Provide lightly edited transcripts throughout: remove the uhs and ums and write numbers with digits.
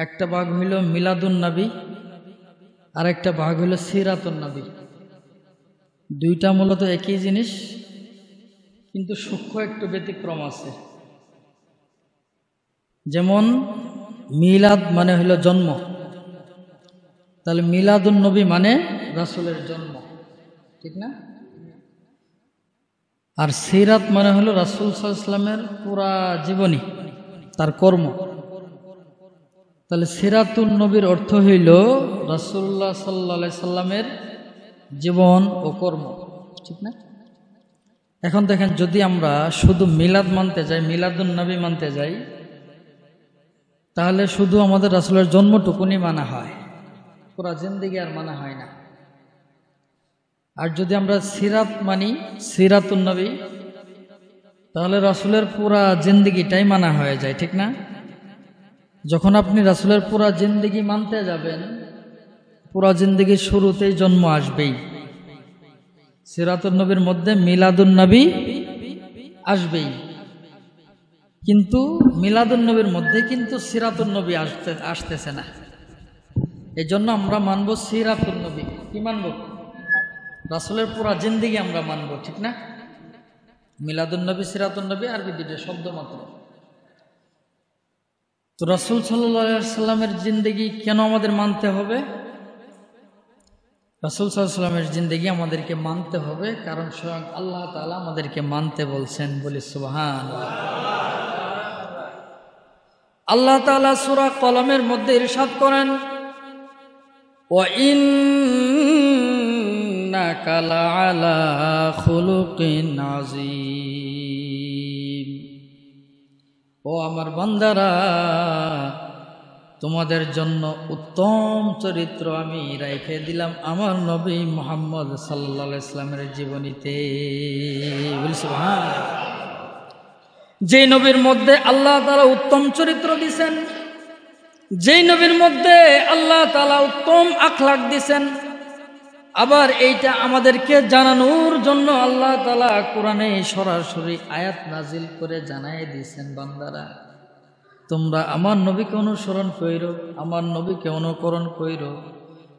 একটা ভাগ হইল মিলাদুন নবী আর একটা ভাগ হইল সিরাতুন নবী। দুইটা মূলত একই জিনিস, কিন্তু সূক্ষ্ম একটু ব্যতিক্রম আছে। যেমন মিলাদ মানে হইল জন্ম, তাহলে মিলাদুন নবী মানে রাসূলের জন্ম, ঠিক না? আর সিরাত মানে হলো রাসূল সাল্লাল্লাহু আলাইহি ওয়াসাল্লামের পুরা জীবনী, তার কর্ম। তাহলে সিরাতুন নবীর অর্থ হইল রাসূলুল্লাহ সাল্লাল্লাহু আলাইহি সাল্লামের জীবন ও কর্ম, ঠিক না? এখন দেখেন, যদি আমরা শুধু মিলাদ মানতে যাই, মিলাদুন নবী মানতে যাই, তাহলে শুধু আমাদের রাসূলের জন্মটুকুনি মানা হয়, পুরা জিন্দেগি আর মানা হয় না। আর যদি আমরা সিরাত মানি, সিরাতুন নবী, তাহলে রাসূলের পুরা জিন্দেগিটাই মানা হয়ে যায়, ঠিক না? যখন আপনি রাসূলের পুরা জিন্দেগি মানতে যাবেন, পুরা জিন্দেগির শুরুতেই জন্ম আসবেই। সিরাতুন নবীর মধ্যে মিলাদুন নবী আসবেই, কিন্তু মিলাদুন নবীর মধ্যে কিন্তু সিরাতুন নবী আসতেছে না। এই জন্য আমরা মানব সিরাতুন নবী। কি মানব? রাসূলের পুরা জিন্দেগি আমরা মানব, ঠিক না? মিলাদুন নবী সিরাতুন নবী আরবি দুটো শব্দ মাত্র। তো রাসূল সাল্লাল্লাহু আলাইহি ওয়াসাল্লামের জিন্দেগি কেন আমাদের মানতে হবে? রাসূল সাল্লাল্লাহু আলাইহি ওয়াসাল্লামের জিন্দেগি আমাদেরকে মানতে হবে কারণ স্বয়ং আল্লাহ তাআলা আমাদেরকে মানতে বলছেন। বলি সুবহানাল্লাহ। আল্লাহ তাআলা সূরা কলমের মধ্যে ইরশাদ করেন, ওয়া ইন্নাকা লাআলা খুলুকিন আযীম। ও আমার বান্দারা, তোমাদের জন্য উত্তম চরিত্র আমি রেখে দিলাম আমার নবী মুহাম্মদ সাল্লাল্লাহু আলাইহি ওয়াসাল্লামের জীবনীতে। বলি সুবহানাল্লাহ। যে নবীর মধ্যে আল্লাহ তাআলা উত্তম চরিত্র দিয়েছেন, যেই নবীর মধ্যে আল্লাহ তাআলা উত্তম আখলাক দিয়েছেন, আবার এইটা আমাদেরকে জানানোর জন্য আল্লাহ তাআলা কোরআনে সরাসরি আয়াত নাজিল করে জানাই দিয়েছেন, বান্দারা তোমরা আমার নবীকে অনুসরণ কইরো, আমার নবীকে অনুকরণ কইরো।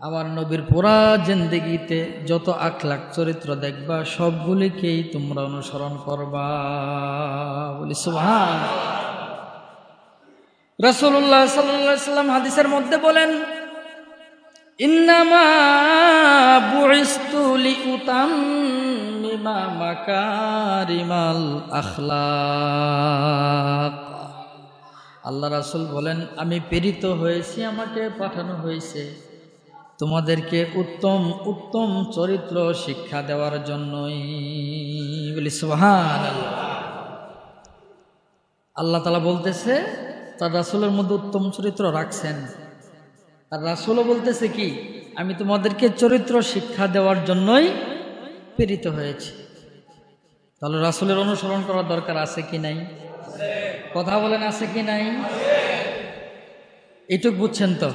আমার নবীর পুরা জিন্দেগিতে যত আখলাক চরিত্র দেখবা সবগুলিকেই তোমরা অনুসরণ করবা। বলি সুবহানাল্লাহ। রাসূলুল্লাহ সাল্লাল্লাহু আলাইহি ওয়াসাল্লাম হাদিসের মধ্যে বলেন, ইন্নামা বুইসতু লিউতাম্মিমা মাকারিমাল আখলাক। আল্লাহ রাসূল বলেন, আমি প্রেরিত হয়েছি, আমাকে পাঠানো হয়েছে তোমাদেরকে উত্তম উত্তম চরিত্র শিক্ষা দেওয়ার জন্যই। বলি সুবহানাল্লাহ। আল্লাহ তাআলা বলতেছে তার রাসূলের মধ্যে উত্তম চরিত্র রাখছেন, আর রাসূলও বলতেছে কি, আমি তোমাদেরকে চরিত্র শিক্ষা দেওয়ার জন্যই প্রেরিত হয়েছি। তাহলে রাসূলের অনুসরণ করার দরকার আছে কি নাই? কথা বলেন, আছে কি নাই? এইটুক বুঝছেন তো?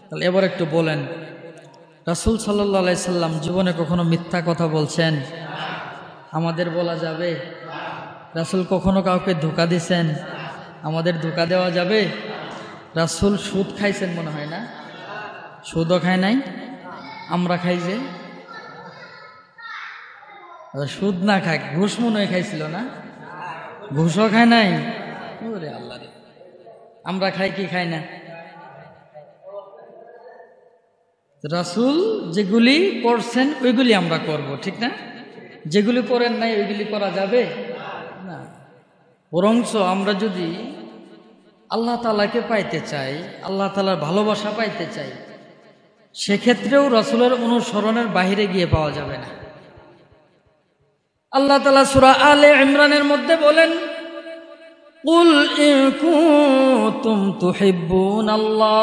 তাহলে এবার একটু বলেন, রাসূল সাল্লাল্লাহু আলাইহি সাল্লাম জীবনে কখনো মিথ্যা কথা বলছেন? আমাদের বলা যাবে? রাসূল কখনো কাউকে ধোঁকা দিয়েছেন? আমাদের ধোঁকা দেওয়া যাবে? রাসূল সুদ খাইছেন মনে হয় না? সুদও খায় নাই? আমরা খাই যে? সুদ না খায়, ঘুষ মনে হয় খাইছিল না? ঘুষও খায় নাই? ওরে আল্লাহ রে, আমরা খাই কি খাই না? রাসূল যেগুলি করছেন ওইগুলি আমরা করব, ঠিক না? যেগুলি করেন নাই ওইগুলি করা যাবে না। বরঞ্চ আমরা যদি আল্লাহ তাআলাকে পাইতে চাই, আল্লাহ তাআলার ভালোবাসা পাইতে চাই, সেক্ষেত্রেও রাসূলের অনুসরণের বাইরে গিয়ে পাওয়া যাবে না। আল্লাহ তাআলা সূরা আলে ইমরানের মধ্যে বলেন, কুল ইন কুনতুম তুহিব্বুনাল্লাহ।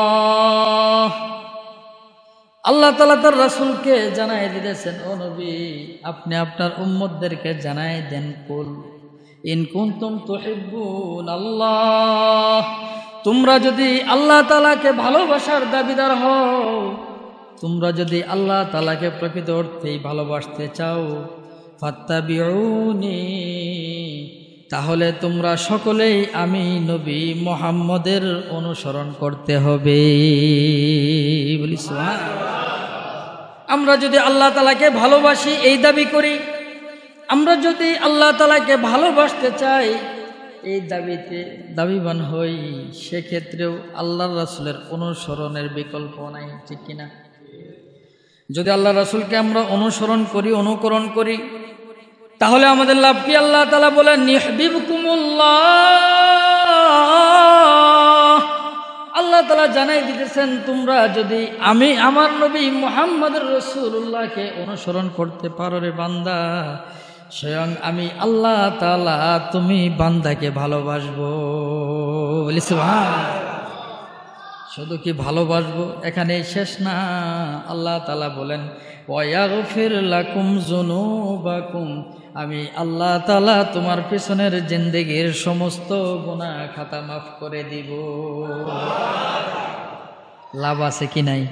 আল্লাহ তাআলা তার রাসূলকে জানাই দিয়েছেন, ও নবী আপনি আপনার উম্মতদেরকে জানাই দেন, কুল ইন কুনতুম তুহিব্বুনাল্লাহ, তোমরা যদি আল্লাহ তাআলাকে ভালোবাসার দাবিদার হও, তোমরা যদি আল্লাহ তাআলাকে প্রকৃত অর্থেই ভালোবাসতে চাও, ফাত্তাবিউনি, তাহলে তোমরা সকলেই আমি নবী মুহাম্মদের অনুসরণ করতে হবে। বলি সুবহানাল্লাহ। আমরা যদি আল্লাহ তাআলাকে ভালোবাসি এই দাবি করি, আমরা যদি আল্লাহ তাআলাকে ভালোবাসতে চাই এই দাবিবান হই, সেক্ষেত্রেও আল্লাহর রাসূলের অনুসরণের বিকল্প নাই, ঠিক কিনা? যদি আল্লাহ রাসূলকে আমরা অনুসরণ করি, অনুকরণ করি, তাহলে আমাদের লাভ কি? আল্লাহ তাআলা বলেন ইউহিব্বুকুমুল্লাহ। আল্লাহ তাআলা জানাই দিতেছেন, তোমরা যদি আমি আমার নবী মুহাম্মদুর রাসূলুল্লাহকে অনুসরণ করতে পারো রে বান্দা, স্বয়ং আমি আল্লাহ তাআলা তুমি বান্দাকে ভালোবাসবো। বলি সুবহানাল্লাহ। শুধু কি ভালোবাসবো এখানেই শেষ না, আল্লাহ তাআলা বলেন ওয়ায়াগফির লাকুম যুনুবাকুম, আমি আল্লাহ তাআলা তোমার পিছনের জিন্দেগির সমস্ত গুনাহ খাতা মাফ করে দিব। লাভ আছে কি নাই?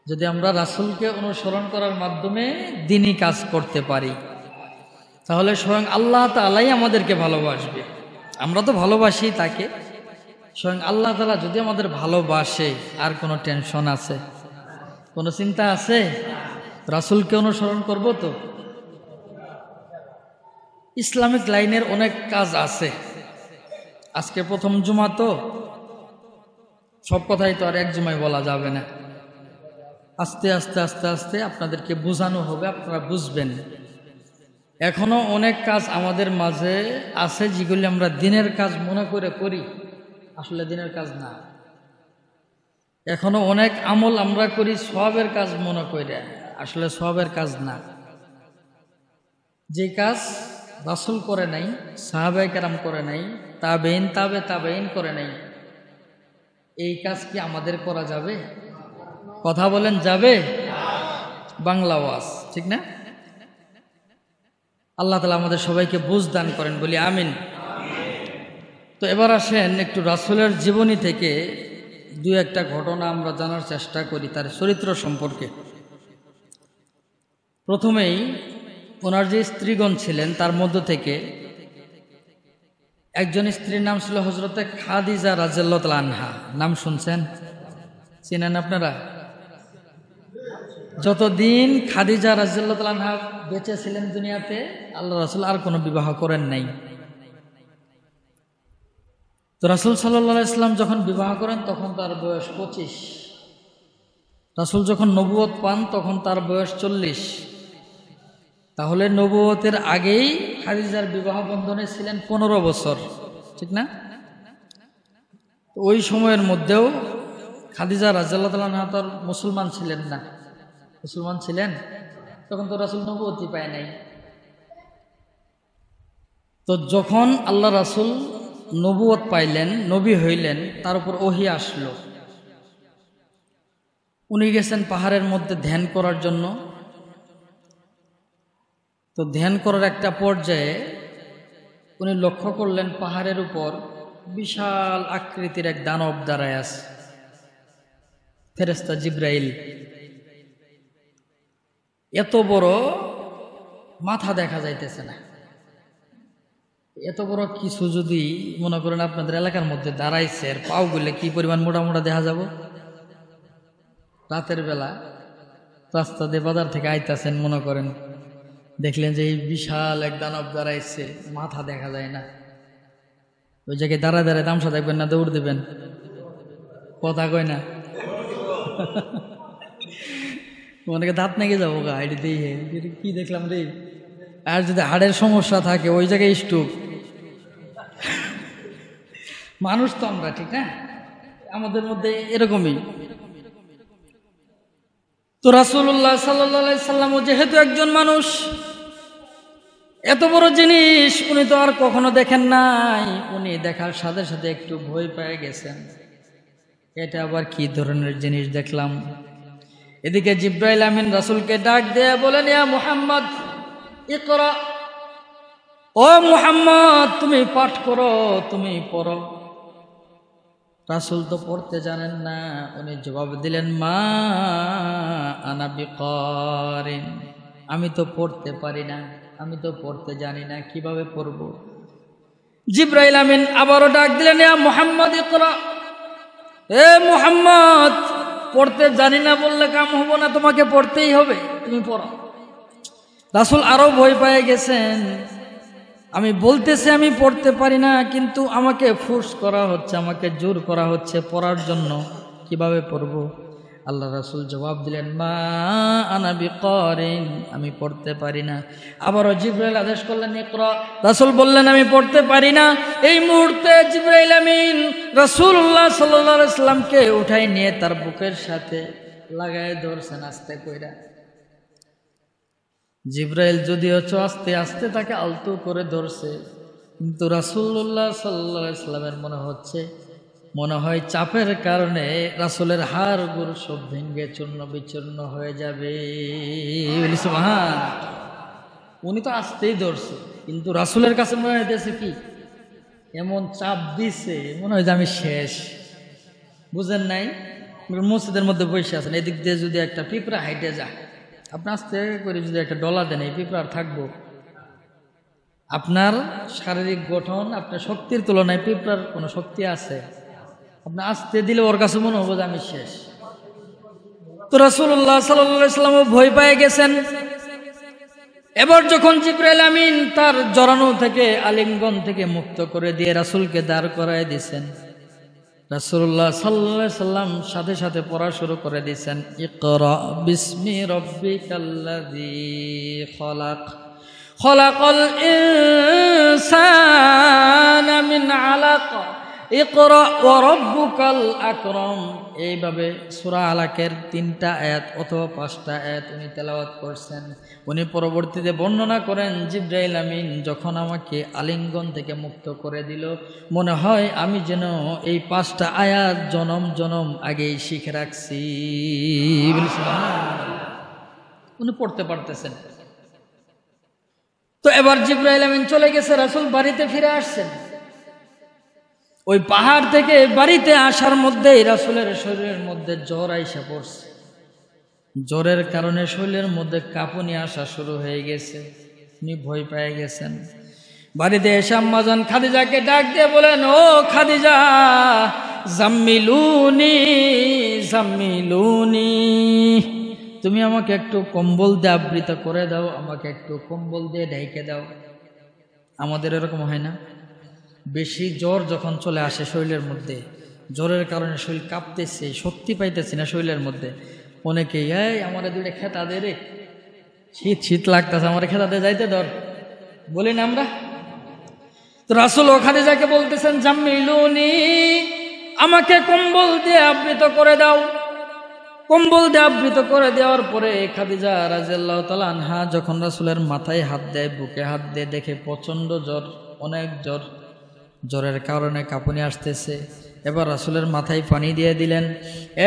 যদি আমরা রাসূলকে অনুসরণ করার মাধ্যমে দ্বীনি কাজ করতে পারি, তাহলে স্বয়ং আল্লাহ তাআলাই আমাদেরকে ভালোবাসবে। আমরা তো ভালোবাসি তাকে, স্বয়ং আল্লাহ তাআলা যদি আমাদের ভালোবাসে, আর কোনো টেনশন আছে? কোনো চিন্তা আছে? রাসূলকে অনুসরণ করব তো। ইসলামিক লাইনের অনেক কাজ আছে। আজকে প্রথম জুমা, তো সব কথাই তো আর এক জুমায় বলা যাবে না। আস্তে আস্তে আস্তে আস্তে আপনাদেরকে বোঝানো হবে, আপনারা বুঝবেন। এখনো অনেক কাজ আমাদের মাঝে আছে যেগুলি আমরা দিনের কাজ মনে করে করি, আসলে দিনের কাজ না। এখনো অনেক আমল আমরা করি সওয়াবের কাজ মনে করে, আসলে সওয়াবের কাজ না। যে কাজ রাসূল করে নাই, সাহাবায়ে কেরাম করে নাই, তাবেঈন তাবেঈন করে নাই, এই কাজ কি আমাদের করা যাবে? কথা বলেন, যাবে? বাংলা ওয়াজ, ঠিক না? আল্লাহ তাআলা আমাদের সবাইকে বুঝ দান করেন, বলি আমিন। তো এবার আসেন একটু রাসূলের জীবনী থেকে দু একটা ঘটনা আমরা জানার চেষ্টা করি তার চরিত্র সম্পর্কে। প্রথমেই ওনার যে স্ত্রীগণ ছিলেন তার মধ্য থেকে একজন স্ত্রীর নাম ছিল হযরতে খাদিজা রাদিয়াল্লাহু তাআলা আনহা। নাম শুনছেন? চিনেন আপনারা? যতদিন খাদিজা রাদিয়াল্লাহু তাআলা আনহা বেঁচে ছিলেন দুনিয়াতে, আল্লাহ রাসূল আর কোনো বিবাহ করেন নাই। তো রাসূল সাল্লাল্লাহু আলাইহি ওয়াসাল্লাম যখন বিবাহ করেন তখন তার বয়স 25। রাসূল যখন নবুয়ত পান তখন তার বয়স 40। তাহলে নবুয়তের আগেই খাদিজার বিবাহ বন্ধনে ছিলেন 15 বছর, ঠিক না? ওই সময়ের মধ্যেও খাদিজা রাদিয়াল্লাহু তাআলা আনহা তার মুসলমান ছিলেন না। মুসলমান ছিলেন তখন তো রাসূল নবুয়তই পায় নাই। তো যখন আল্লাহ রাসূল নবুয়ত পাইলেন, নবী হইলেন, তার উপর ওহী আসলো। উনি গেছেন পাহাড়ের মধ্যে ধ্যান করার জন্য। তো ধ্যান করার একটা পর্যায়ে উনি লক্ষ্য করলেন পাহাড়ের উপর বিশাল আকৃতির এক দানব দাঁড়ায় আছে, ফেরেশতা জিবরাইল। এত বড় মাথা দেখা যাইতেছে না। এত বড় কিছু যদি মনে করেন আপনাদের এলাকার মধ্যে দাঁড়াইছে, আর পাওগুলো কি পরিমাণ মোটা মোটা দেখা যাব। রাতের বেলা রাস্তা দিয়ে বাজার থেকে আইতাছেন, মনে করেন দেখলেন যে এই বিশাল এক দানব দাঁড়াইছে, মাথা দেখা যায় না। ওই জায়গায় দাঁড়ায় দাঁড়ায় তামসা দেখবেন না, দৌড় দেবেন? কথা কয় না? অনেকে দাঁত নেগে যাবো গা, এটি দিয়ে কি দেখলাম রে। আর যদি হাড়ের সমস্যা থাকে ওই জায়গায় স্ট্রোক। মানুষ তো আমরা, ঠিক না? আমাদের মধ্যে এরকমই। তো রাসূলুল্লাহ সাল্লাল্লাহু আলাইহি সাল্লাম যেহেতু একজন মানুষ, এত বড় জিনিস উনি তো আর কখনো দেখেন নাই। উনি দেখার সাথে সাথে একটু ভয় পেয়ে গেছেন, এটা আবার কি ধরনের জিনিস দেখলাম। এদিকে জিবরাইল আমিন রাসূলকে ডাক দিয়ে বলেন, ইয়া মুহাম্মদ ইকরা, ও মুহাম্মদ তুমি পাঠ করো, তুমি পড়ো। রাসূল তো পড়তে জানেন না। উনি জবাব দিলেন, মা আনা বিকারিন, আমি তো পড়তে পারি না। আমি তো পড়তে জানি না, কিভাবে পড়ব? জিবরাইল আমিন আবারও ডাক দিলেন, ইয়া মুহাম্মদ ইকরা, এ মুহাম্মদ, পড়তে জানি না বললে কাম হবো না, তোমাকে পড়তেই হবে, তুমি পড়ো। রাসূল আরো ভয় পেয়ে গেছেন, আমি বলতেছি আমি পড়তে পারি না, কিন্তু আমাকে ফোর্স করা হচ্ছে, আমাকে জোর করা হচ্ছে পড়ার জন্য, কিভাবে পড়ব? আল্লাহ রাসূল জবাব দিলেন, মা আনা বিকারিন, আমি পড়তে পারি না। আবারও জিবরাইল আদেশ করলেন, ইকরা। রাসূল বললেন, আমি পড়তে পারি না। এই মুহূর্তে জিবরাইল আমিন রাসূলুল্লাহ সাল্লাল্লাহু আলাইহি সাল্লামকে উঠাই নিয়ে তার বুকের সাথে লাগায় ধরছেন আস্তে কইরা। জিবরাইল যদিও আস্তে আস্তে তাকে আলতো করে ধরছে, কিন্তু রাসূলুল্লাহ সাল্লাল্লাহু আলাইহি সাল্লামের মনে হয় চাপের কারণে রাসূলের হাড় গোড় সব ভেঙে চূর্ণ বিচূর্ণ হয়ে যাবে। সুবহান। উনি তো আস্তেই ধরছে, কিন্তু রাসূলের কাছে মনে হইতেছে কি এমন চাপ দিছে, মনে হয় যে আমি শেষ। বুঝেন নাই? মসজিদের মধ্যে বসে আছেন, এদিক দিয়ে যদি একটা পিঁপড়া হাইটে যায়, আপনি আস্তে করে যদি একটা ডলা দেন, এই পিঁপড়া আর থাকবো? আপনার শারীরিক গঠন, আপনার শক্তির তুলনায় পিঁপড়ার কোনো শক্তি আছে? আপনি আস্তে দিলে ওর কাছে মনে হবো যে আমি শেষ। তো রাসূলুল্লাহ সাল্লাল্লাহু আলাইহি ওয়াসাল্লাম ভয় পেয়ে গেছেন। এবার যখন জিবরাইল আমিন তার জড়ানো থেকে, আলিঙ্গন থেকে মুক্ত করে দিয়ে রাসূলকে দাঁড় করায় দিয়েছেন, রাসূলুল্লাহ সাল্লাল্লাহু আলাইহি ওয়াসাল্লাম সাথে সাথে পড়া শুরু করে দিয়েছেন, ইকরা বিসমি রাব্বিকাল্লাযী খলাক, খলাকাল ইনসানা মিন আলাক, ইকরা ওয়া রাব্বুকাল আকরাম। এইভাবে সূরা আলাকের 3টা আয়াত অথবা 5টা আয়াত উনি তেলাওয়াত করছেন। উনি পরবর্তীতে বর্ণনা করেন, জিবরাইল আমিন যখন আমাকে আলিঙ্গন থেকে মুক্ত করে দিল, মনে হয় আমি যেন এই 5টা আয়াত জনম জনম আগেই শিখে রাখছি। উনি পড়তে পারতেছেন। তো এবার জিবরাইল আমিন চলে গেছে, রাসূল বাড়িতে ফিরে আসছেন। ওই পাহাড় থেকে বাড়িতে আসার মধ্যেই রাসূলের শরীরের মধ্যে জ্বর আইসা পড়ছে। জ্বরের কারণে শরীরের মধ্যে কাঁপুনি আসা শুরু হয়ে গেছে। উনি ভয় পেয়ে গেছেন। বাড়িতে এসে আম্মাজান খাদিজাকে ডাক দিয়ে বলেন, ও খাদিজা, জাম্মিলুনি জাম্মিলুনি, তুমি আমাকে একটু কম্বল দিয়ে আবৃত করে দাও, আমাকে একটু কম্বল দিয়ে ঢেকে দাও। আমাদের এরকম হয় না? বেশি জ্বর যখন চলে আসে শরীরের মধ্যে, জ্বরের কারণে শরীর কাঁপতেছে, শক্তি পাইতেছে না শরীরের মধ্যে, অনেকেই এই আমার দুইটা খেতা দে রে, শীত শীত লাগতেছে, আমার খেতা দে, যাইতে ধর, বলি না আমরা? তো রাসূল ও খাদিজাকে বলতেছেন, জাম্মিলুনি, আমাকে কম্বল দিয়ে আবৃত করে দাও। কম্বল দিয়ে আবৃত করে দেওয়ার পরে খাদিজা রাদিয়াল্লাহু তাআলা আনহা যখন রাসূলের মাথায় হাত দেয়, বুকে হাত দিয়ে, দেখে প্রচণ্ড জ্বর, অনেক জ্বর, জ্বরের কারণে কাঁপুনি আসতেছে। এবার রাসূলের মাথায় পানি দিয়ে দিলেন।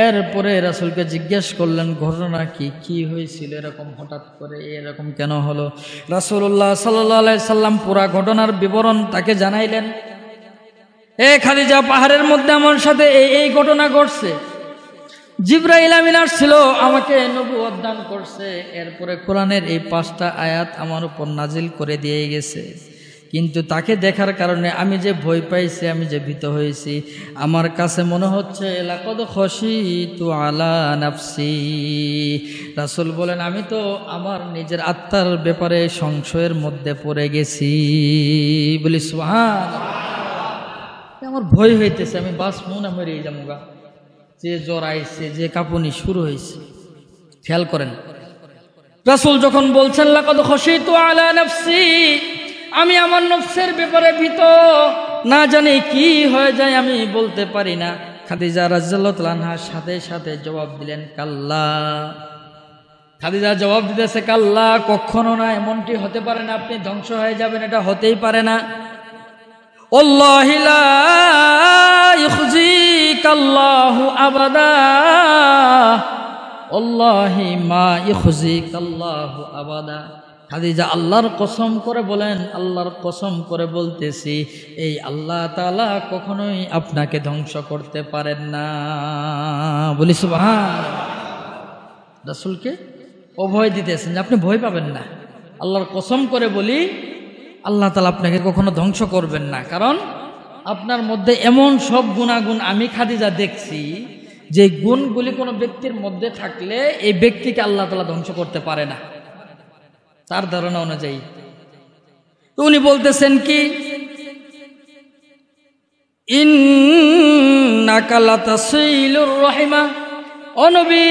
এরপরে রাসূলকে জিজ্ঞেস করলেন, ঘটনা কি হয়েছিল, এরকম হঠাৎ করে এরকম কেন হলো? রাসূলুল্লাহ সাল্লাল্লাহু আলাইহি সাল্লাম পুরা ঘটনার বিবরণ তাকে জানাইলেন। এ খাদিজা, পাহাড়ের মধ্যে আমার সাথে এই ঘটনা ঘটছে, জিবরাইল আমিন আসছিল, আমাকে নবুয়ত দান করছে, এরপরে কোরআনের এই 5টা আয়াত আমার উপর নাজিল করে দিয়ে গেছে। কিন্তু তাকে দেখার কারণে আমি যে ভয় পাইছি, আমি যে ভীত হয়েছি, আমার কাছে মনে হচ্ছে লাকাদ খাশিতু আলা নাফসি। রাসূল বলেন, আমি তো আমার নিজের আত্মার ব্যাপারে সংশয়ের মধ্যে পড়ে গেছি। বলি সুবহানাল্লাহ। আমার ভয় হইতেছে, আমি বাঁচবো না মরে যামগা, যে জ্বর আইছে, যে কাঁপুনি শুরু হয়েছে। খেয়াল করেন, রাসূল যখন বলছেন লাকাদ খাশিতু আলা নাফসি, আমি আমার নফসের ব্যাপারে ভীত, না জানি কি হয়ে যায় আমি বলতে পারি না। খাদিজা রাদিয়াল্লাহু তাআলা আনহার সাথে সাথে জবাব দিলেন, কাল্লা। খাদিজা জবাব দিতেছে, কাল্লা, কখনো না, এমনটি হতে পারে না, আপনি ধ্বংস হয়ে যাবেন, এটা হতেই পারে না। আল্লাহি লা ইখজিকাল্লাহু আবাদা, আল্লাহি মা ইখজিকাল্লাহু আবাদা। খাদিজা আল্লাহর কসম করে বলেন, আল্লাহর কসম করে বলতেছি, এই আল্লাহ তাআলা কখনোই আপনাকে ধ্বংস করতে পারেন না। বলি সুবহানাল্লাহ। রাসূলকে অভয় দিতেছেন যে আপনি ভয় পাবেন না, আল্লাহর কসম করে বলি, আল্লাহ তাআলা আপনাকে কখনো ধ্বংস করবেন না। কারণ আপনার মধ্যে এমন সব গুণাগুণ আমি খাদিজা দেখছি, যে গুণগুলি কোনো ব্যক্তির মধ্যে থাকলে এই ব্যক্তিকে আল্লাহ তাআলা ধ্বংস করতে পারে না, তার ধারণা অনুযায়ী। তো উনি বলতেছেন কি, ইন্নাকা লাতাসিলুর রাহিমা, ও নবী,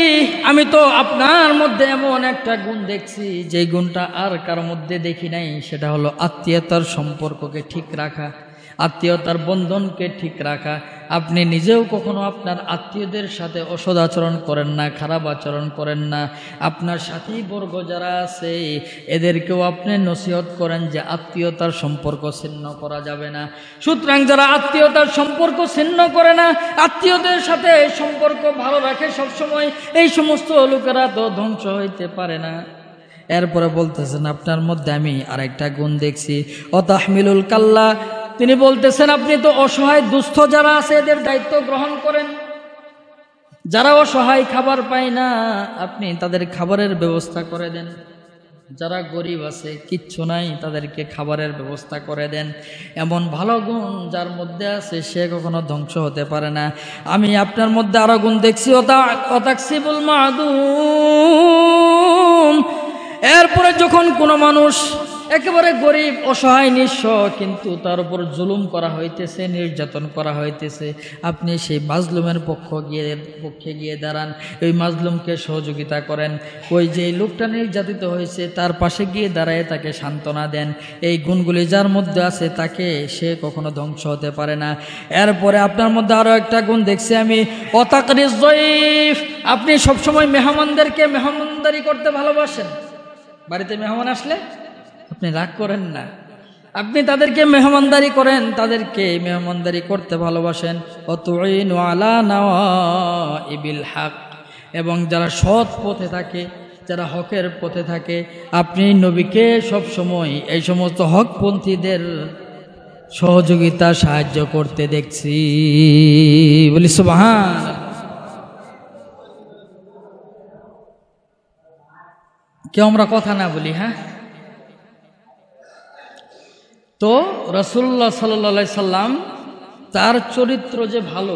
আমি তো আপনার মধ্যে এমন একটা গুণ দেখছি যে গুণটা আর কারোর মধ্যে দেখি নাই, সেটা হলো আত্মীয়তার সম্পর্ককে ঠিক রাখা, আত্মীয়তার বন্ধনকে ঠিক রাখা। আপনি নিজেও কখনো আপনার আত্মীয়দের সাথে অসৎ আচরণ করেন না, খারাপ আচরণ করেন না। আপনার সাথী বর্গ যারা আছে এদেরকেও আপনি নসিহত করেন যে আত্মীয়তার সম্পর্ক ছিন্ন করা যাবে না। সুতরাং যারা আত্মীয়তার সম্পর্ক ছিন্ন করে না, আত্মীয়দের সাথে সম্পর্ক ভালো রাখে সবসময়, এই সমস্ত লোকেরা তো ধ্বংস হইতে পারে না। এরপরে বলতেছেন আপনার মধ্যে আমি আরেকটা গুণ দেখছি, অতাহমিলুল কাল্লা। তিনি বলতেছেন আপনি তো অসহায় দুস্থ যারা আছে এদের দায়িত্ব গ্রহণ করেন। যারা অসহায় খাবার পায় না আপনি তাদের খাবারের ব্যবস্থা করে দেন। যারা গরিব আছে কিচ্ছু নাই তাদেরকে খাবারের ব্যবস্থা করে দেন। এমন ভালো গুণ যার মধ্যে আছে সে কখনো ধ্বংস হতে পারে না। আমি আপনার মধ্যে আরো গুণ দেখছি, অতাকসিবুল মাদুম। এরপরে যখন কোনো মানুষ একেবারে গরিব অসহায় নিঃস্ব কিন্তু তার উপর জুলুম করা হইতেছে, নির্যাতন করা হইতেছে, আপনি সেই মাজলুমের পক্ষে গিয়ে দাঁড়ান, ওই মাজলুমকে সহযোগিতা করেন। ওই যে লোকটা নির্যাতিত হয়েছে তার পাশে গিয়ে দাঁড়ায় তাকে সান্ত্বনা দেন। এই গুণগুলি যার মধ্যে আছে তাকে সে কখনো ধ্বংস হতে পারে না। এরপরে আপনার মধ্যে আরও একটা গুণ দেখছি আমি, অতাকরিজ যইফ। আপনি সবসময় মেহমানদেরকে মেহমানদারি করতে ভালোবাসেন। বাড়িতে মেহমান আসলে আপনি রাগ করেন না, আপনি তাদেরকে মেহমানদারি করেন, তাদেরকে মেহমানদারি করতে ভালোবাসেন। অতুইনু আলা নাওয়াইবিল হক। এবং যারা সৎ পথে থাকে, যারা হকের পথে থাকে, আপনি নবীকে সবসময় এই সমস্ত হকপন্থীদের সহযোগিতা সাহায্য করতে দেখছি। বলি সুবহান। কেউ আমরা কথা না বলি, হ্যাঁ। তো রাসূলুল্লাহ সাল্লাল্লাহু আলাইহি সাল্লাম তার চরিত্র যে ভালো,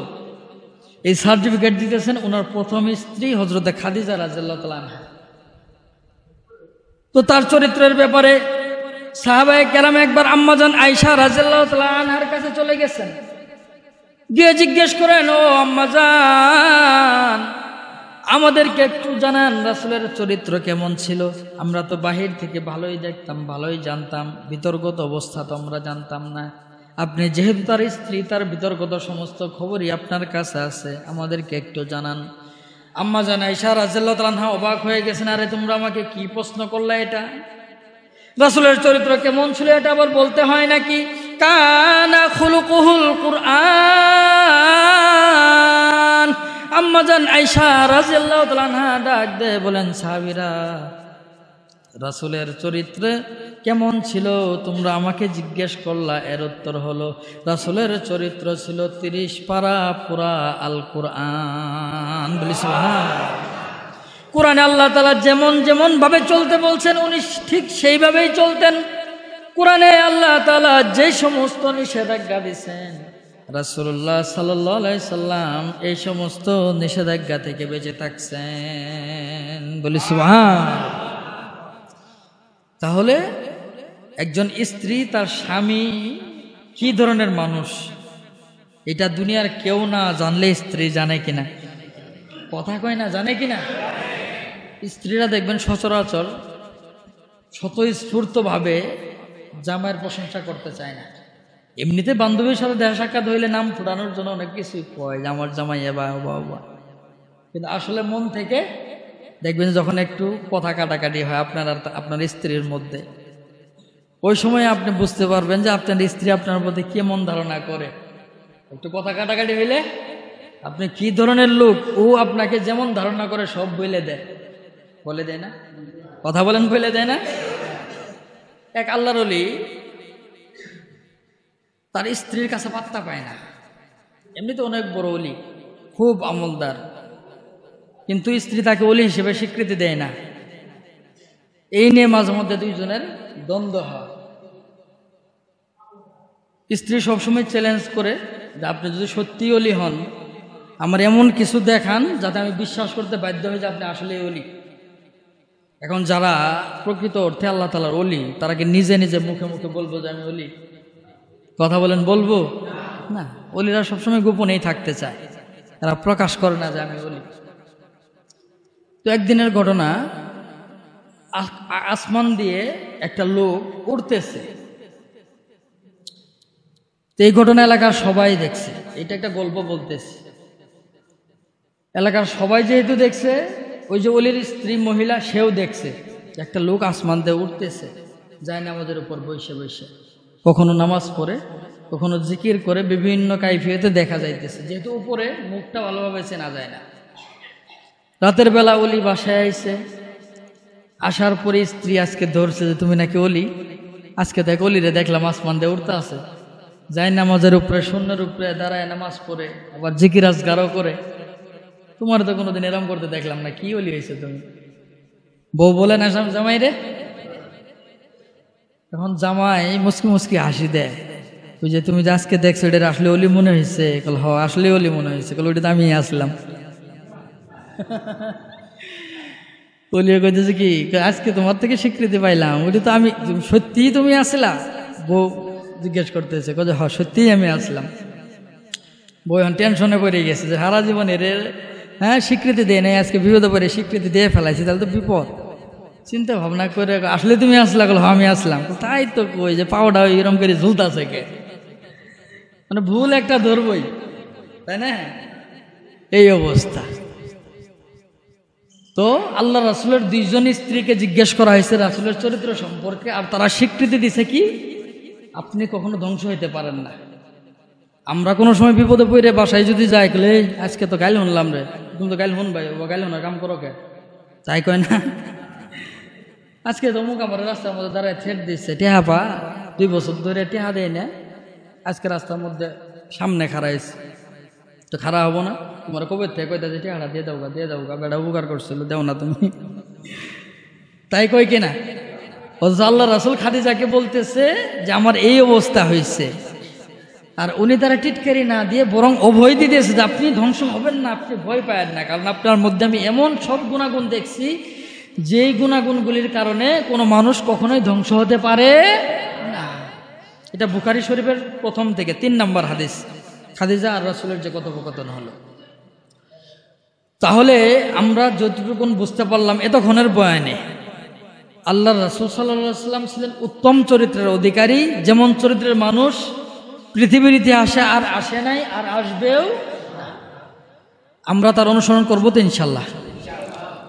এই সার্টিফিকেট দিতেছেন ওনার প্রথম স্ত্রী হযরতে খাদিজা রাদিয়াল্লাহু তাআলা আনহা। তো তার চরিত্রের ব্যাপারে সাহাবায়ে কেরাম একবার আম্মাজান আয়েশা রাদিয়াল্লাহু তাআলা আনহার কাছে চলে গেছেন, গিয়ে জিজ্ঞেস করেন, ও আম্মাজান, আমাদেরকে একটু জানান রাসূলের চরিত্র কেমন ছিল। আমরা তো বাহির থেকে ভালোই দেখতাম, ভালোই জানতাম, বিতর্গত অবস্থা তো আমরা জানতাম না। আপনি যেহেতু তার স্ত্রী, তার বিতর্গত সমস্ত খবরই আপনার কাছে আছে, আমাদেরকে একটু জানান। আম্মা জান আয়েশা রাদিয়াল্লাহু তাআলা আনহা অবাক হয়ে গেছেন, আরে তোমরা আমাকে কি প্রশ্ন করলে? এটা রাসূলের চরিত্র কেমন ছিল এটা আবার বলতে হয় নাকি? কানা খুলুকুহুল কুরআন। আম্মাজান আয়েশা রাদিয়াল্লাহু তাআলা আনহা ডাক দিয়ে বলেন, সাহাবীরা, রাসূলের চরিত্র কেমন ছিল তোমরা আমাকে জিজ্ঞেস করলা, এর উত্তর হলো রাসূলের চরিত্র ছিল 30 পারা পুরা আল কুরআন। বলি সুবহানাল্লাহ। কোরআনে আল্লাহ তাআলা যেমন যেমন ভাবে চলতে বলছেন উনি ঠিক সেইভাবেই চলতেন। কোরআনে আল্লাহ তাআলা যে সমস্ত নিষেধাজ্ঞা দিয়েছেন রাসূলুল্লাহ সাল্লাল্লাহু আলাইহি সাল্লাম এই সমস্ত নিষেধাজ্ঞা থেকে বেঁচে থাকছেন। বলি সুবহানাল্লাহ। তাহলে একজন স্ত্রী তার স্বামী কি ধরনের মানুষ এটা দুনিয়ার কেউ না জানলে স্ত্রী জানে কিনা? কথা কয় না, জানে কিনা? স্ত্রীরা দেখবেন সচরাচর স্বতঃস্ফূর্তভাবে জামাইয়ের প্রশংসা করতে চায় না। এমনিতে বান্ধবীর সাথে দেখা সাক্ষাৎ হইলে নাম ফুটানোর জন্য অনেক কিছুই কয়, আমার জামাই এবা বাবা, কিন্তু আসলে মন থেকে দেখবেন যখন একটু কথা কাটাকাটি হয় আপনার আর আপনার স্ত্রীর মধ্যে, ওই সময় আপনি বুঝতে পারবেন যে আপনার স্ত্রী আপনার প্রতি কেমন ধারণা করে। একটু কথা কাটাকাটি হইলে আপনি কি ধরনের লোক ও আপনাকে যেমন ধারণা করে সব বলে দেয় না? কথা বলেন, বলে দেয় না? এক আল্লাহর ওলি তার স্ত্রীর কাছে পাত্তা পায় না। এমনিতে অনেক বড় ওলি, খুব আমলদার, কিন্তু স্ত্রী তাকে ওলি হিসেবে স্বীকৃতি দেয় না। এই নিয়ে মাঝে মধ্যে দুইজনের দ্বন্দ্ব হয়। স্ত্রী সবসময় চ্যালেঞ্জ করে যে আপনি যদি সত্যি অলি হন, আমার এমন কিছু দেখান যাতে আমি বিশ্বাস করতে বাধ্য হই যে আপনি আসলে অলি। এখন যারা প্রকৃত অর্থে আল্লাহ তাআলার অলি, তারা কি নিজে নিজে মুখে মুখে বলবো যে আমি অলি? কথা বলেন, বলবো না। অলিরা সবসময় গোপনেই থাকতে চায়, তারা প্রকাশ করে না যে আমি অলি। তো একদিনের ঘটনা, আসমান দিয়ে একটা লোক উড়তেছে। তো এই ঘটনা এলাকার সবাই দেখছে, এটা একটা গল্প বলতেছে। এলাকার সবাই যেহেতু দেখছে, ওই যে অলির স্ত্রী মহিলা সেও দেখছে একটা লোক আসমান দিয়ে উঠতেছে, যায় নামাজের উপর বসে বসে, কখনো নামাজ পড়ে, কখনো জিকির করে, বিভিন্ন কাইফিয়তে দেখা যাইতেছে, যেহেতু উপরে মুখটা ভালোভাবে চেনা যায় না। রাতের বেলা অলি বাসায় আইছে, আসার পরে স্ত্রী আজকে ধরছে যে তুমি নাকি অলি। আজকে দেখ অলিরে দেখলাম আসমান দিয়ে উঠতে আছে, যায় নামাজের উপরে শূন্যের উপরে দাঁড়ায় নামাজ পড়ে, আবার জিকির আজগারও করে। তোমার তো কোনোদিন এরম করতে দেখলাম না, কি অলি হয়েছে তুমি? বউ বলে না জামাই রে। এখন জামাই মুসকি মুসকি হাসি দেয়, ওই যে তুমি যে আজকে দেখছো এটা আসলে অলি মনে হয়েছে? কল হ, আসলে অলি মনে হয়েছে। কল ওইটা তো আমি আসলাম। অলিও কইতেছে কি, আজকে তোমার থেকে স্বীকৃতি পাইলাম, ওইটা তো আমি, সত্যিই তুমি আসলা? বউ জিজ্ঞেস করতেছে, কয়ে হ সত্যিই আমি আসলাম। বউ এখন টেনশনে পড়ে গেছে যে সারা জীবন এর স্বীকৃতি দেয় নাই, আজকে বিপদে পড়ে স্বীকৃতি দিয়ে ফেলাইছি, তাহলে তো বিপদ। চিন্তা ভাবনা করে, আসলে তুমি আসলা? গেল আমি আসলাম। তাই তো কই যে পাওটা এরকম করে ঝুলতাছে কে, মানে ভুল একটা ধরবই, তাই না? এই অবস্থা। তো আল্লাহ রাসূলের দুইজন স্ত্রীকে জিজ্ঞেস করা হয়েছে রাসূলের চরিত্র সম্পর্কে, আর তারা স্বীকৃতি দিছে কি, আপনি কখনো ধ্বংস হইতে পারেন না। আমরা কোনো সময় বিপদে পড়ে বাসায় যদি যাই, কলে আজকে তো গাইল শুনলাম রে, তুমি তো গাইল শুন ভাই, ও গাইল না কাম করো কে, তাই কয় না? আজকে তো মুখ আমার রাস্তার মধ্যে দাঁড়ায় থ্রেট দিচ্ছে, টেহা পা 2 বছর ধরে টেহা দেয় না, আজকে রাস্তার মধ্যে সামনে খাড়াইছে, তো খাড়া হবো না? তোমার কবে থেকে কইতা যে টেহাটা দিয়ে দাও গা, বেড়া উপকার করছিল, দেও না তুমি, তাই কই কিনা? আল্লাহ রাসূল খাদিজাকে বলতেছে যে আমার এই অবস্থা হয়েছে, আর উনি তারা টিটকারি না দিয়ে বরং অভয় দিতেছে যে আপনি ধ্বংস হবেন না, আপনি ভয় পায়েন না, কারণ আপনার মধ্যে আমি এমন সব গুণাগুণ দেখছি যেই গুণাগুণগুলির কারণে কোনো মানুষ কখনোই ধ্বংস হতে পারে না। এটা বুখারী শরীফের প্রথম থেকে 3 নম্বর হাদিস, খাদিজা আর রাসূলের যে কথোপকথন হলো। তাহলে আমরা যতটুকু বুঝতে পারলাম এতক্ষণের বয়ানে, আল্লাহর রাসূল সাল্লাল্লাহু আলাইহি ওয়াসাল্লাম ছিলেন উত্তম চরিত্রের অধিকারী, যেমন চরিত্রের মানুষ পৃথিবীর ইতিহাসে আর আসে নাই, আর আসবেও না। আমরা তার অনুসরণ করবো তো ইনশাল্লাহ?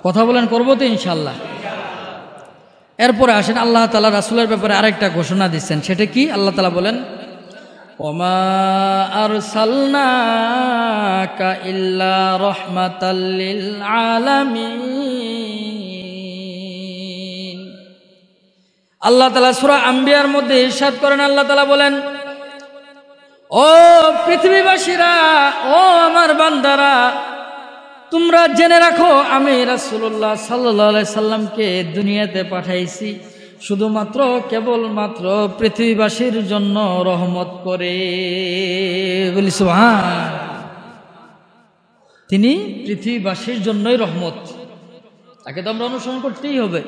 কথা বলেন, করবো তো ইনশাল্লাহ? এরপরে আসেন আল্লাহ তাআলা রাসূলের ব্যাপারে আরেকটা ঘোষণা দিচ্ছেন, সেটা কি? আল্লাহ তাআলা বলেন, ওমা আরসালনাকা ইল্লা রাহমাতাল লিল আলামিন। আল্লাহ তাআলা সূরা আম্বিয়ার মধ্যে ইরশাদ করেন, আল্লাহ তাআলা বলেন, ও পৃথিবীবাসীরা, ও আমার বান্দারা, তোমরা জেনে রাখো আমি রাসূলুল্লাহ সাল্লাল্লাহু আলাইহি সাল্লামকে দুনিয়াতে পাঠাইছি শুধুমাত্র কেবলমাত্র পৃথিবীবাসীর জন্য রহমত করে। বলি সুবহান। তিনি পৃথিবীবাসীর জন্যই রহমত, তাকে তো আমরা অনুসরণ করতেই হবে।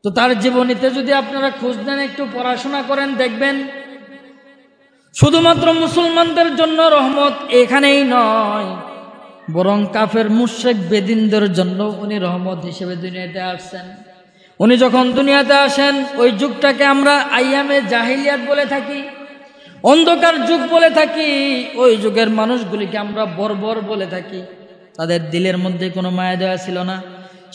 তো তার জীবনীতে যদি আপনারা খোঁজ নেন, একটু পড়াশোনা করেন, দেখবেন শুধুমাত্র মুসলমানদের জন্য রহমত এখানেই নয়, বরং কাফের মুশরিক বেদিনদের জন্য উনি রহমত হিসেবে দুনিয়াতে আসছেন। উনি যখন দুনিয়াতে আসেন, ওই যুগটাকে আমরা আইয়ামে জাহিলিয়াত বলে থাকি, অন্ধকার যুগ বলে থাকি। ওই যুগের মানুষগুলিকে আমরা বর্বর বলে থাকি। তাদের দিলের মধ্যে কোনো মায়া দয়া ছিল না,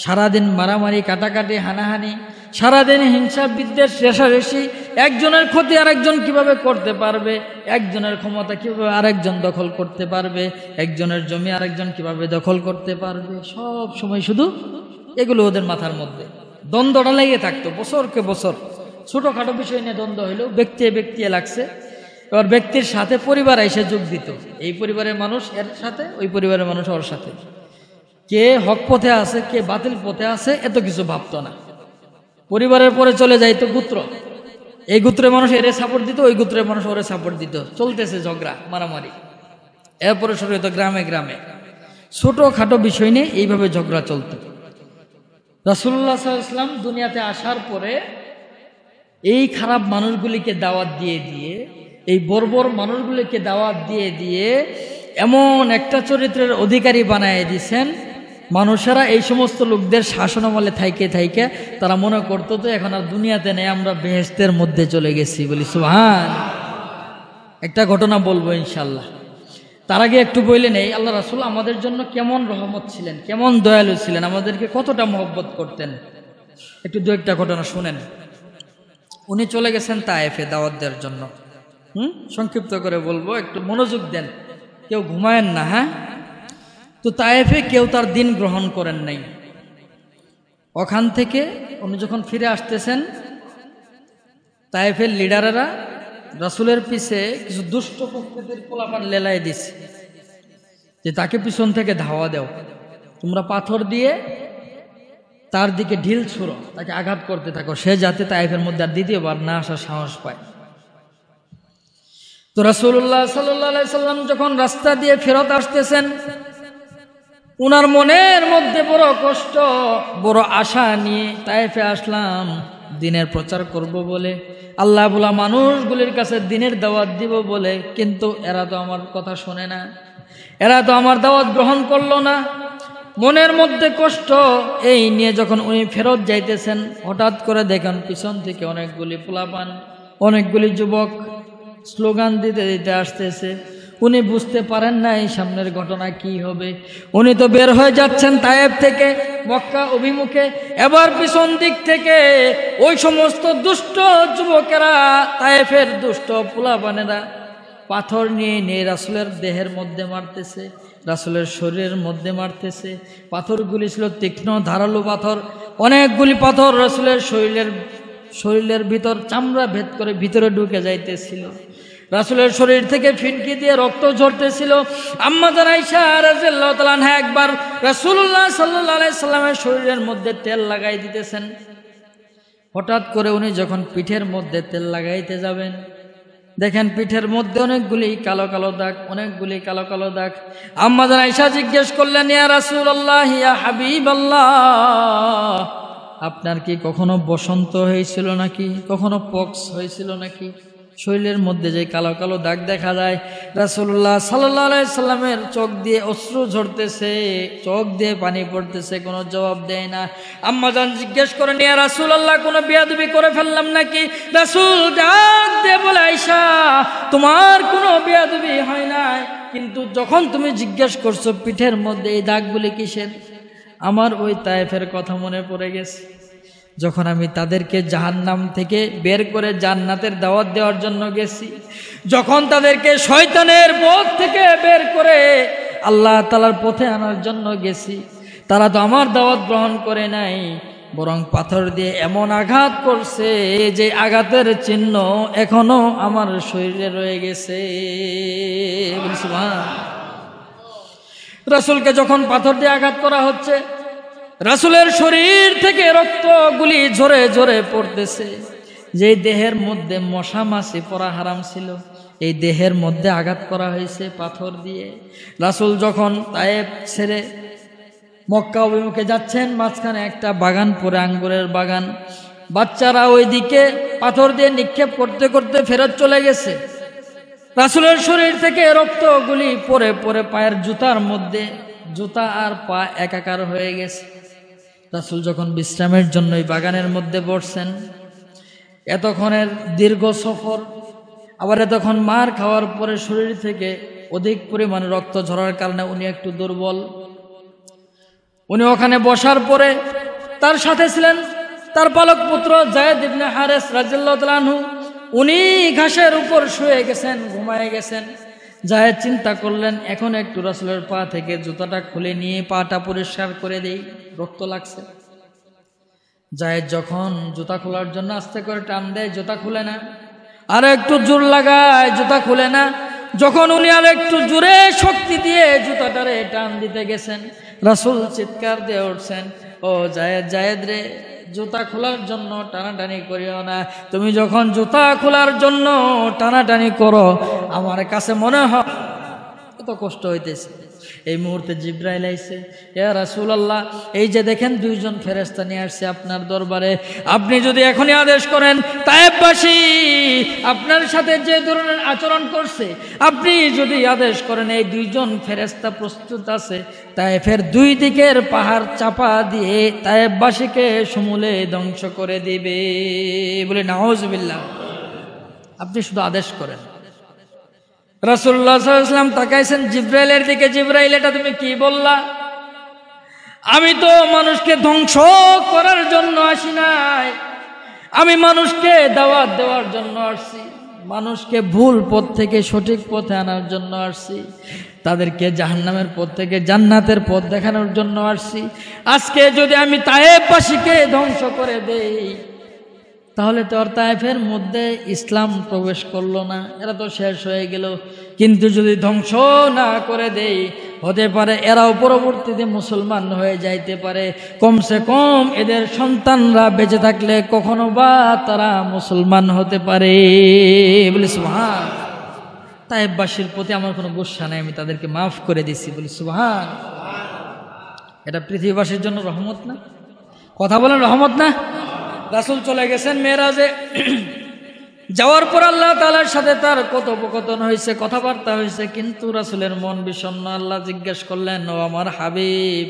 সারাদিন মারামারি, কাটাকাটি, হানাহানি, সারাদিন হিংসা বিদ্বেষ, রেষারেষি, একজনের ক্ষতি আরেকজন কিভাবে করতে পারবে, একজনের ক্ষমতা কিভাবে আরেকজন দখল করতে পারবে, একজনের জমি আরেকজন কিভাবে দখল করতে পারবে, সব সময় শুধু এগুলো ওদের মাথার মধ্যে দ্বন্দ্বটা লেগে থাকতো বছরকে বছর। ছোটোখাটো বিষয় নিয়ে দ্বন্দ্ব হইলেও ব্যক্তি ব্যক্তি লাগছে, এবার ব্যক্তির সাথে পরিবার এসে যোগ দিত, এই পরিবারের মানুষ এর সাথে, ওই পরিবারের মানুষ ওর সাথে। কে হক পথে আছে কে বাতিল পথে আছে এত কিছু ভাবতো না। পরিবারের পরে চলে যাইতো গোত্র, এই গোত্রের মানুষ এরে সাপোর্ট দিত, ওই গোত্রের মানুষ ওরে সাপোর্ট দিত, চলতেছে ঝগড়া মারামারি। এরপরে শুরু হতো গ্রামে গ্রামে ছোটোখাটো বিষয় নিয়ে এইভাবে ঝগড়া চলত। রাসূলুল্লাহ সাল্লাল্লাহু আলাইহি ওয়াসাল্লাম দুনিয়াতে আসার পরে এই খারাপ মানুষগুলিকে দাওয়াত দিয়ে দিয়ে, এই বর্বর মানুষগুলিকে দাওয়াত দিয়ে দিয়ে এমন একটা চরিত্রের অধিকারী বানায় দিয়েছেন, মানুষেরা এই সমস্ত লোকদের শাসনামলে থাইকে থাইকে তারা মনে করতো তো এখন আর দুনিয়াতে নেই, আমরা বেহেশতের মধ্যে চলে গেছি। বলি সুবহান। একটা ঘটনা বলবো ইনশাল্লাহ। তার আগে একটু বললেন এই আল্লাহ রাসূল আমাদের জন্য কেমন রহমত ছিলেন, কেমন দয়ালু ছিলেন, আমাদেরকে কতটা মহব্বত করতেন। একটু দু একটা ঘটনা শুনেন। উনি চলে গেছেন তায়েফে দাওয়াত দেওয়ার জন্য। সংক্ষিপ্ত করে বলবো, একটু মনোযোগ দেন, কেউ ঘুমায়েন না। হ্যাঁ, তো তায়েফে কেউ তার দিন গ্রহণ করেন নাই। ওখান থেকে উনি যখন ফিরে আসতেছেন, তায়েফের লিডারেরা রাসূলের পিছে কিছু দুষ্ট প্রকৃতির পোলাপান লেলাই দিছে যে তাকে পিছন থেকে ধাওয়া দাও, তোমরা পাথর দিয়ে তার দিকে ঢিল ছুঁড়ো, তাকে আঘাত করতে থাকো, সে যাতে তায়েফের মধ্যে আর দ্বিতীয়বার না আসার সাহস পায়। তো রাসূলুল্লাহ সাল্লাল্লাহু আলাইহি সাল্লাম যখন রাস্তা দিয়ে ফেরত আসতেছেন, উনার মনের মধ্যে বড় কষ্ট, বড় আশা নিয়ে তায়েফে আসলাম দিনের প্রচার করব বলে, আল্লাহ বলা মানুষগুলির কাছে দিনের দাওয়াত দিব বলে, কিন্তু এরা তো আমার কথা শোনে না, এরা তো আমার দাওয়াত গ্রহণ করলো না। মনের মধ্যে কষ্ট এই নিয়ে যখন উনি ফেরত যাইতেছেন, হঠাৎ করে দেখেন পিছন থেকে অনেকগুলি পোলাপান, অনেকগুলি যুবক স্লোগান দিতে দিতে আসতেছে। উনি বুঝতে পারেন না এই সামনের ঘটনা কি হবে। উনি তো বের হয়ে যাচ্ছেন তায়েফ থেকে মক্কা অভিমুখে, এবার পিছন দিক থেকে ওই সমস্ত দুষ্ট যুবকেরা, তায়েফের দুষ্ট পোলাপানেরা পাথর নিয়ে নিয়ে রাসূলের দেহের মধ্যে মারতেছে, রাসূলের শরীরের মধ্যে মারতেছে। পাথরগুলি ছিল তীক্ষ্ণ ধারালো পাথর, অনেকগুলি পাথর রাসূলের শরীরের ভিতর চামড়া ভেদ করে ভিতরে ঢুকে যাইতেছিল। রাসূলের শরীর থেকে ফিনকি দিয়ে রক্ত ঝরতেছিল। আম্মা জান আয়েশা রাদিয়াল্লাহু তাআলা আনহা একবার রাসূলুল্লাহ সাল্লাল্লাহু আলাইহি সাল্লামের শরীরের মধ্যে তেল লাগাই দিতেছেন। হঠাৎ করে উনি যখন পিঠের মধ্যে তেল লাগাইতে যাবেন, দেখেন পিঠের মধ্যে অনেকগুলি কালো কালো দাগ, অনেকগুলি কালো কালো দাগ। আম্মা জান আয়েশা জিজ্ঞেস করলেন, ইয়া রাসূলুল্লাহ, ইয়া হাবিবাল্লাহ, আপনার কি কখনো বসন্ত হয়েছিল নাকি, কখনো পক্স হয়েছিল নাকি? শরীরের মধ্যে যে কালো কালো দাগ দেখা যায়। রাসূলুল্লাহ সাল্লাল্লাহু আলাইহি সাল্লামের চোখ দিয়ে অশ্রু ঝরতেছে, চোখ দিয়ে পানি পড়তেছে, কোনো জবাব দেয় না। আম্মা জান জিজ্ঞেস করেন, ইয়া রাসূলুল্লাহ, কোনো বেয়াদবি করে ফেললাম নাকি? রাসূল ডাক দিয়ে বলে, আয়েশা, তোমার কোনো বেয়াদবি হয় নাই, কিন্তু যখন তুমি জিজ্ঞেস করছো পিঠের মধ্যে এই দাগগুলি কিসের, আমার ওই তায়েফের কথা মনে পড়ে গেছে। যখন আমি তাদেরকে জাহান্নাম থেকে বের করে জান্নাতের দাওয়াত দেওয়ার জন্য গেছি, যখন তাদেরকে শয়তানের পথ থেকে বের করে আল্লাহ তাআলার পথে আনার জন্য গেছি, তারা তো আমার দাওয়াত গ্রহণ করে নাই, বরং পাথর দিয়ে এমন আঘাত করছে যে আঘাতের চিহ্ন এখনো আমার শরীরে রয়ে গেছে। রাসূলকে যখন পাথর দিয়ে আঘাত করা হচ্ছে, রাসূলের শরীর থেকে রক্তগুলি ঝরে ঝরে পড়তেছে। যেই দেহের মধ্যে মশা মাছি পড়া হারাম ছিল, এই দেহের মধ্যে আঘাত করা হয়েছে পাথর দিয়ে। রাসূল যখন তায়েফ ছেড়ে মক্কা অভিমুখে যাচ্ছেন, মাঝখানে একটা বাগান পড়ে, আঙ্গুরের বাগান। বাচ্চারা ওইদিকে পাথর দিয়ে নিক্ষেপ করতে করতে ফেরত চলে গেছে। রাসূলের শরীর থেকে রক্তগুলি পড়ে পড়ে পায়ের জুতার মধ্যে, জুতা আর পা একাকার হয়ে গেছে। রাসূল যখন বিশ্রামের জন্য এই বাগানের মধ্যে বসছেন, এতক্ষণের দীর্ঘ সফর, আবার এতক্ষণ মার খাওয়ার পরে শরীর থেকে অধিক পরিমাণে রক্ত ঝরার কারণে উনি একটু দুর্বল। উনি ওখানে বসার পরে তার সাথে ছিলেন তার পালক পুত্র যায়েদ ইবনে হারেস রাদিয়াল্লাহু তাআলা আনহু। উনি ঘাসের উপর শুয়ে গেছেন, ঘুমায়ে গেছেন। যায়েদ চিন্তা করলেন, এখন একটু রাসূলের পা থেকে জুতাটা খুলে নিয়ে পাটা পরিষ্কার করে দেই, রক্ত লাগছে। যায়েদ যখন জুতা খোলার জন্য আস্তে করে টান দেয়, জুতা খুলে না। আর একটু জোর লাগায়, জুতা খুলে না। যখন উনি আর একটু জোরে শক্তি দিয়ে জুতাটারে টান দিতে গেছেন, রাসূল চিৎকার দিয়ে উঠছেন, ও জায়েদ, জায়েদ রে, জুতা খোলার জন্য টানাটানি করিও না। তুমি যখন জুতা খোলার জন্য টানাটানি করো, আমার কাছে মনে হয় এত কষ্ট হইতেছে। এই মুহূর্তে জিব্রাইল আইছে, ইয়া রাসূলুল্লাহ, এই যে দেখেন দুইজন ফেরেশতা নিয়ে আসছে আপনার দরবারে, আপনি যদি এখনই আদেশ করেন তায়েববাসী আপনার সাথে যে ধরনের আচরণ করছে, আপনি যদি আদেশ করেন এই দুইজন ফেরেশতা প্রস্তুত আছে তায়েফের দুই দিকের পাহাড় চাপা দিয়ে তায়েববাসীকে সমূলে ধ্বংস করে দিবে, বলে নাউজুবিল্লাহ। আপনি শুধু আদেশ করেন। রাসূলুল্লাহ সাল্লাল্লাহু আলাইহি ওয়াসাল্লাম তাকাইছেন জিব্রাইলের দিকে, জিব্রাইল এটা তুমি কি বললা? আমি তো মানুষকে ধ্বংস করার জন্য আসি নাই, আমি মানুষকে দাওয়াত দেওয়ার জন্য আসছি, মানুষকে ভুল পথ থেকে সঠিক পথে আনার জন্য আসছি, তাদেরকে জাহান্নামের পথ থেকে জান্নাতের পথ দেখানোর জন্য আসছি। আজকে যদি আমি তায়েববাসীকে ধ্বংস করে দেই তাহলে তো আর তায়েফের মধ্যে ইসলাম প্রবেশ করলো না, এরা তো শেষ হয়ে গেল। কিন্তু যদি ধ্বংস না করে দেই, হতে পারে এরাও পরবর্তীতে মুসলমান হয়ে যাইতে পারে, কমসে কম এদের সন্তানরা বেঁচে থাকলে কখনো বা তারা মুসলমান হতে পারে, বলি সুবহান। তায়েববাসীর প্রতি আমার কোনো গুসা নাই, আমি তাদেরকে মাফ করে দিছি, বলি সুবহান। এটা পৃথিবীবাসীর জন্য রহমত না? কথা বলেন রহমত না? রাসূল চলে গেছেন মেরাজে, যাওয়ার পর আল্লাহ তাআলার সাথে তার কথোপকথন হয়েছে, কথাবার্তা হয়েছে, কিন্তু রাসূলের মন বিষণ্ণ। আল্লাহ জিজ্ঞেস করলেন, ও আমার হাবিব,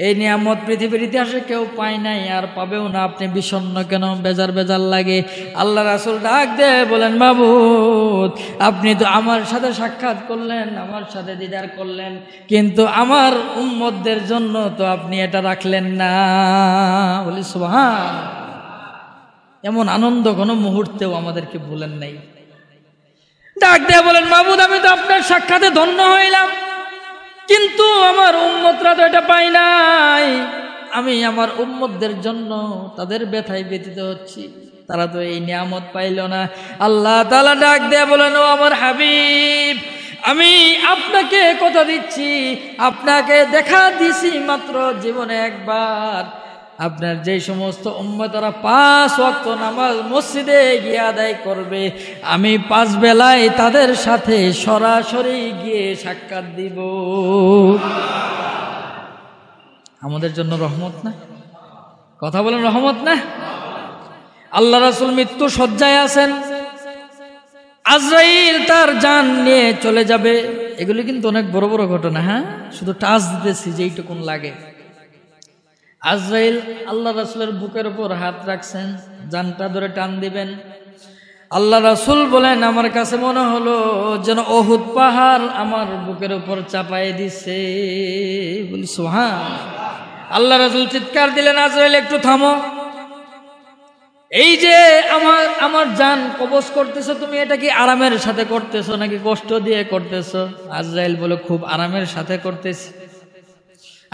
এই নিয়ামত পৃথিবীর ইতিহাসে কেউ পায় নাই, আর পাবেও না, আপনি বিষণ্ণ কেন, বেজার বেজার লাগে? আল্লাহ রাসূল ডাক দিয়ে বলেন, মাবুদ, আপনি তো আমার সাথে সাক্ষাৎ করলেন, আমার সাথে দিদার করলেন, কিন্তু আমার উম্মতদের জন্য তো আপনি এটা রাখলেন না, বলি সুবহান। এমন আনন্দ কোনো মুহূর্তেও আমাদেরকে ভুলেন নাই। ডাক দিয়ে বলেন, মাবুদ, আমি তো আপনার সাক্ষাতে ধন্য হইলাম, কিন্তু আমার উম্মতরা তো এটা পাই নাই, আমি আমার উম্মতদের জন্য তাদের ব্যথায় ব্যথিত হচ্ছি, তারা তো এই নিয়ামত পাইল না। আল্লাহ তাআলা ডাক দিয়ে বলেন, ও আমার হাবিব, আমি আপনাকে কথা দিচ্ছি, আপনাকে দেখা দিছি মাত্র জীবনে একবার, আপনার যে সমস্ত উম্মতরা 5 ওয়াক্ত নামাজ মসজিদে গিয়ে আদায় করবে, আমি 5 বেলায় তাদের সাথে সরাসরি গিয়ে সাক্ষাৎ দিব। আমাদের জন্য রহমত না? কথা বলেন রহমত না? আল্লাহ রাসূল মৃত্যু শয্যায় আছেন, আজরাইল তার জান নিয়ে চলে যাবে। এগুলি কিন্তু অনেক বড় বড় ঘটনা, হ্যাঁ, শুধু টাচ দিতেছি যেইটুকুন লাগে। আজরাইল আল্লাহ রাসূলের বুকের উপর হাত রাখছেন, জানটা ধরে টান দিবেন। আল্লাহ রাসূল বলেন, আমার কাছে মনে হলো যেন উহুদ পাহাড় আমার বুকের উপর চাপাই দিছে, বলি সুবহান। আল্লাহ রাসূল চিৎকার দিলেন, আজরাইল একটু থামো, এই যে আমার জান কবজ করতেছো, তুমি এটা কি আরামের সাথে করতেছো নাকি কষ্ট দিয়ে করতেছো? আজরাইল বলে, খুব আরামের সাথে করতেছি,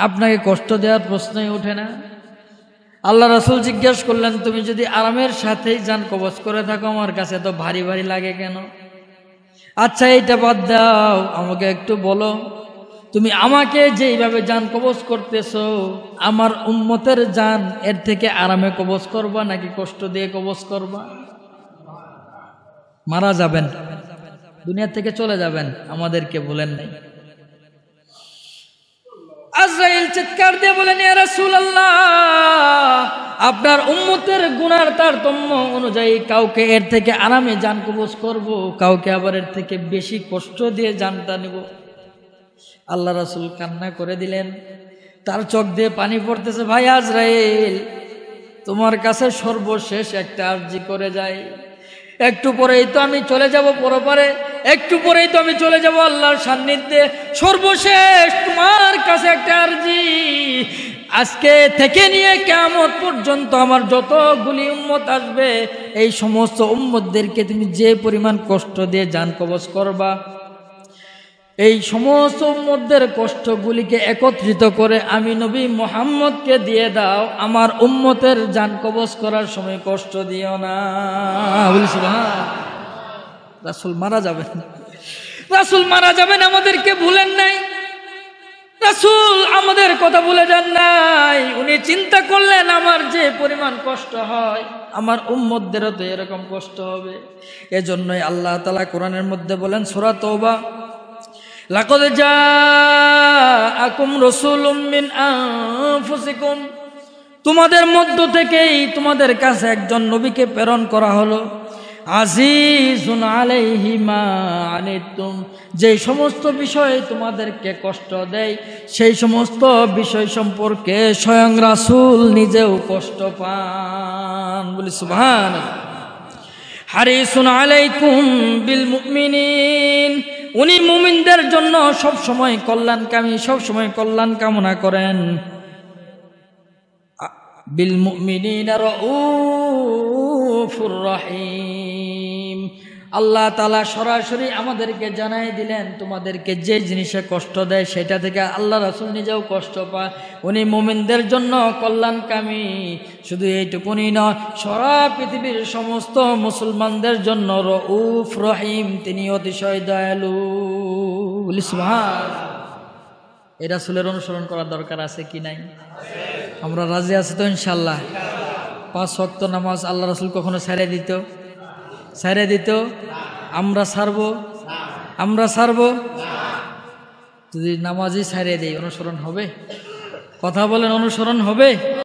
আপনাকে কষ্ট দেওয়ার প্রশ্নই ওঠে না। আল্লাহ রাসূল জিজ্ঞেস করলেন, তুমি যদি আরামের সাথেই জান কবজ করে থাকো, আমার কাছে তো ভারী ভারী লাগে কেন? আচ্ছা এইটা বাদ দাও, আমাকে একটু বলো, তুমি আমাকে যেইভাবে জান কবজ করতেছো, আমার উম্মতের জান এর থেকে আরামে কবজ করবা নাকি কষ্ট দিয়ে কবজ করবা? মারা যাবেন, দুনিয়া থেকে চলে যাবেন, আমাদেরকে বলেন নাই। আজরাইল চিৎকার দিয়ে বলেন, ইয়া রাসূলুল্লাহ, আপনার উম্মতের গুনার তারতম্য অনুযায়ী কাউকে এর থেকে আরামে জান কবজ করব, কাউকে আবার এর থেকে বেশি কষ্ট দিয়ে জানটা নেব। আল্লাহ রাসূল কান্না করে দিলেন, তার চোখ দিয়ে পানি পড়তেছে। ভাই আজরাইল, তোমার কাছে সর্বশেষ একটা আরজি করে যায়, একটু পরেই তো আমি চলে যাব পরপারে, একটু পরেই তো আমি চলে যাব আল্লাহর সান্নিধ্যে, সর্বশেষ তোমার কাছে একটা আরজি, আজকে থেকে নিয়ে কিয়ামত পর্যন্ত আমার যতগুলি উম্মত আসবে, এই সমস্ত উম্মতদেরকে তুমি যে পরিমাণ কষ্ট দিয়ে জান কবজ করবা, এই সমস্ত উম্মতদের কষ্টগুলিকে একত্রিত করে আমি নবী মুহাম্মদকে দিয়ে দাও, আমার উম্মতের জান কবজ করার সময় কষ্ট দিও না, বলছি। রাসূল মারা যাবেন, রাসূল মারা যাবেন, আমাদেরকে ভুলেন নাই। রাসূল আমাদের কথা বলে যান নাই, উনি চিন্তা করলেন আমার যে পরিমাণ কষ্ট হয় আমার উম্মতদেরও তো এরকম কষ্ট হবে। এজন্যই আল্লাহ তাআলা কোরআনের মধ্যে বলেন সূরা তওবা, লাকাদ জাআকুম রাসূলুম মিন আনফুসিকুম, তোমাদের মধ্য থেকেই তোমাদের কাছে একজন নবীকে প্রেরণ করা হলো, আজিজুন আলাইহি মা আনিতুম, যে সমস্ত বিষয় তোমাদেরকে কষ্ট দেয় সেই সমস্ত বিষয় সম্পর্কে স্বয়ং রাসূল নিজেও কষ্ট পান। বলি সুবহানাল্লাহ। হারিসুন আলাইকুম বিল মুমিনিন, উনি মুমিনদের জন্য সব সময় কল্যাণকামী, সব সময় কল্যাণ কামনা করেন। বিল মুমিনিনা রাউফুর রহিম, আল্লাহ তাআলা সরাসরি আমাদেরকে জানাই দিলেন তোমাদেরকে যে জিনিসে কষ্ট দেয় সেটা থেকে আল্লাহ রাসূল নিজেও কষ্ট পায়, উনি মুমিনদের জন্য কল্যাণকামী। শুধু এইটুকুনি নয়, সারা পৃথিবীর সমস্ত মুসলমানদের জন্য রউফ রহিম, তিনি অতিশয় দয়ালু। বলি সুবহানাল্লাহ। এই রাসূলের অনুসরণ করার দরকার আছে কি নাই? আমরা রাজি আছি তো ইনশাআল্লাহ? 5 ওয়াক্ত নামাজ আল্লাহ রাসূল কখনো ছেড়ে দিত? আমরা ছাড়বো? যদি নামাজই ছেড়ে দেই অনুসরণ হবে? কথা বলেন, অনুসরণ হবে?